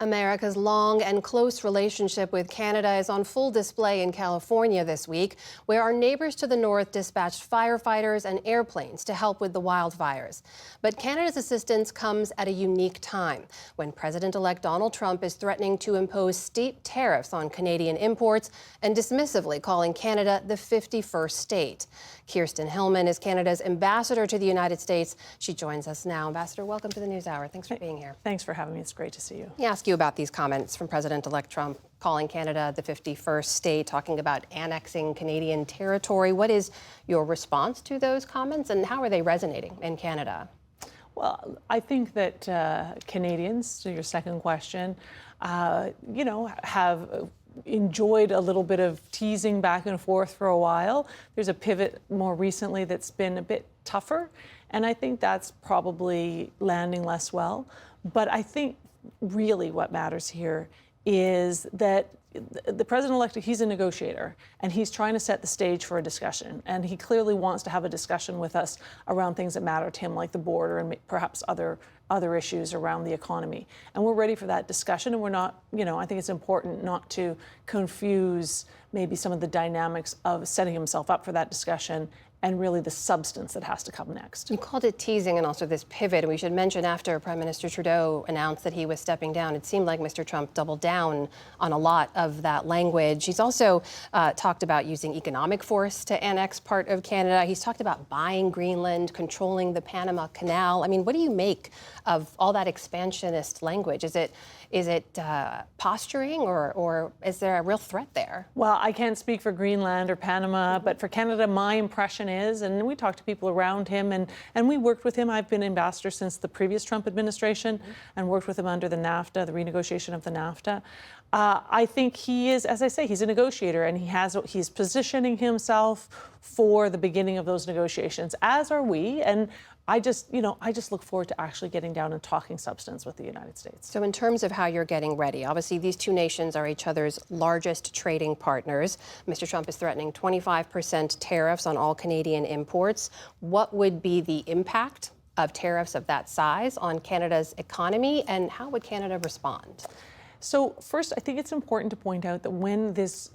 America's long and close relationship with Canada is on full display in California this week, where our neighbors to the north dispatched firefighters and airplanes to help with the wildfires. But Canada's assistance comes at a unique time, when President-elect Donald Trump is threatening to impose steep tariffs on Canadian imports and dismissively calling Canada the 51st state. Kirsten Hillman is Canada's ambassador to the United States. She joins us now. Ambassador, welcome to the NewsHour. Thanks for being here. Thanks for having me. It's great to see you. Let me ask you about these comments from President-elect Trump, calling Canada the 51st state, talking about annexing Canadian territory. What is your response to those comments, and how are they resonating in Canada? Well, I think that Canadians, to your second question, have enjoyed a little bit of teasing back and forth for a while. There's a pivot more recently that's been a bit tougher, and I think that's probably landing less well. But I think really what matters here is that the president-elect, he's a negotiator, and he's trying to set the stage for a discussion. And he clearly wants to have a discussion with us around things that matter to him, like the border and perhaps other issues around the economy. And we're ready for that discussion, and we're not, I think it's important not to confuse maybe some of the dynamics of setting himself up for that discussion and really the substance that has to come next. You called it teasing and also this pivot. And we should mention, after Prime Minister Trudeau announced that he was stepping down, it seemed like Mr. Trump doubled down on a lot of that language. He's also talked about using economic force to annex part of Canada. He's talked about buying Greenland, controlling the Panama Canal. I mean, what do you make of all that expansionist language? Is it posturing, or is there a real threat there? Well, I can't speak for Greenland or Panama, but for Canada, my impression is, and we talked to people around him, and we worked with him. I've been ambassador since the previous Trump administration and worked with him under the NAFTA, the renegotiation of the NAFTA. I think he is, as I say, he's a negotiator, and he's positioning himself for the beginning of those negotiations, as are we. And I just look forward to actually getting down and talking substance with the United States. So in terms of how you're getting ready, obviously these two nations are each other's largest trading partners. Mr. Trump is threatening 25% tariffs on all Canadian imports. What would be the impact of tariffs of that size on Canada's economy, and how would Canada respond? So first, I think it's important to point out that when this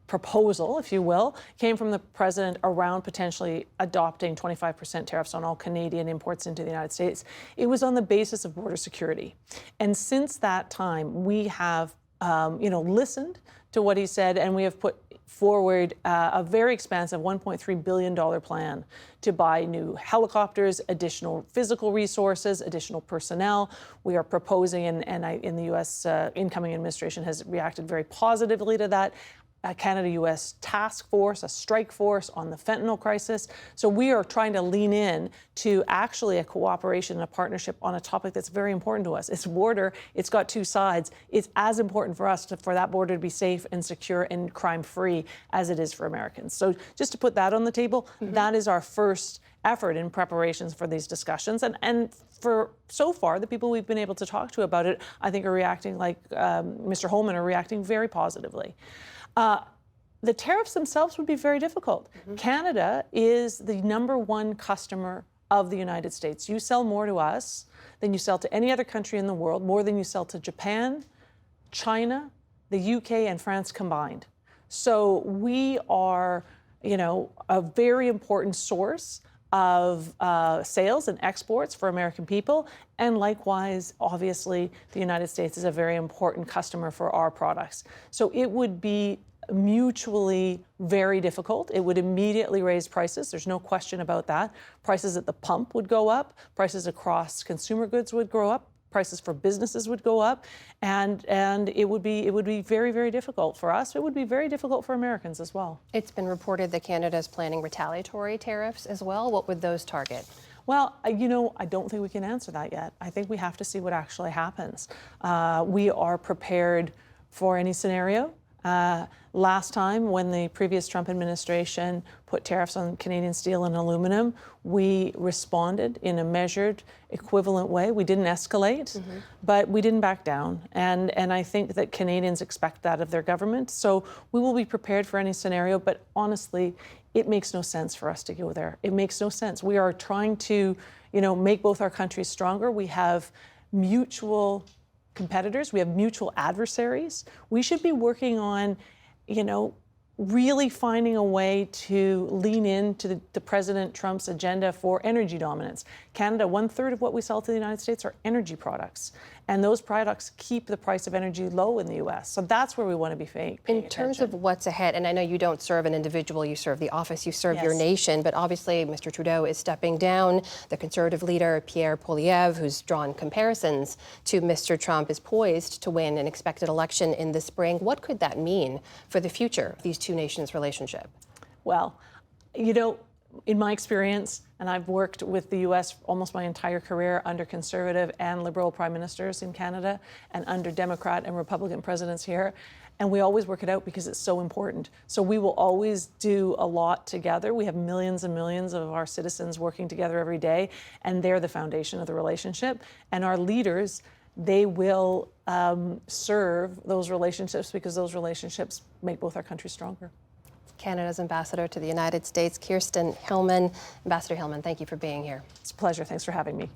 proposal, if you will, came from the president around potentially adopting 25% tariffs on all Canadian imports into the United States, it was on the basis of border security. And since that time, we have, listened to what he said, and we have put forward a very expansive $1.3 billion plan to buy new helicopters, additional physical resources, additional personnel. We are proposing, and the U.S. incoming administration has reacted very positively to that, a Canada-U.S. task force, a strike force on the fentanyl crisis. So we are trying to lean in to actually a cooperation and a partnership on a topic that's very important to us. It's border. It's got two sides. It's as important for us for that border to be safe and secure and crime-free as it is for Americans. So just to put that on the table, that is our first effort in preparations for these discussions. And for so far, the people we've been able to talk to about it, I think, are reacting like Mr. Holman are reacting very positively. The tariffs themselves would be very difficult. Canada is the #1 customer of the United States. You sell more to us than you sell to any other country in the world, more than you sell to Japan, China, the UK, and France combined. So we are, a very important source of sales and exports for American people. And likewise, obviously, the United States is a very important customer for our products. So it would be mutually very difficult. It would immediately raise prices. There's no question about that. Prices at the pump would go up. Prices across consumer goods would go up. Prices for businesses would go up, and it would be very, very difficult for us. It would be very difficult for Americans as well. It's been reported that Canada is planning retaliatory tariffs as well. What would those target? Well, I don't think we can answer that yet. I think we have to see what actually happens. We are prepared for any scenario. Last time, when the previous Trump administration put tariffs on Canadian steel and aluminum, we responded in a measured, equivalent way. We didn't escalate, but we didn't back down. And I think that Canadians expect that of their government. So we will be prepared for any scenario, but honestly, it makes no sense for us to go there. It makes no sense. We are trying to, make both our countries stronger. We have mutual competitors. We have mutual adversaries. We should be working on, really finding a way to lean into the President Trump's agenda for energy dominance. Canada, 1/3 of what we sell to the United States are energy products. And those products keep the price of energy low in the U.S. So that's where we want to be paying In terms of what's ahead, and I know you don't serve an individual, you serve the office, you serve your nation, but obviously Mr. Trudeau is stepping down. The Conservative leader, Pierre Poilievre, who's drawn comparisons to Mr. Trump, is poised to win an expected election in the spring. What could that mean for the future of these two nations' relationship? Well, in my experience, and I've worked with the U.S. almost my entire career under Conservative and Liberal prime ministers in Canada and under Democrat and Republican presidents here, and we always work it out because it's so important. So we will always do a lot together. We have millions and millions of our citizens working together every day, and they're the foundation of the relationship. And our leaders, they will serve those relationships because those relationships make both our countries stronger. Canada's ambassador to the United States, Kirsten Hillman. Ambassador Hillman, thank you for being here. It's a pleasure. Thanks for having me.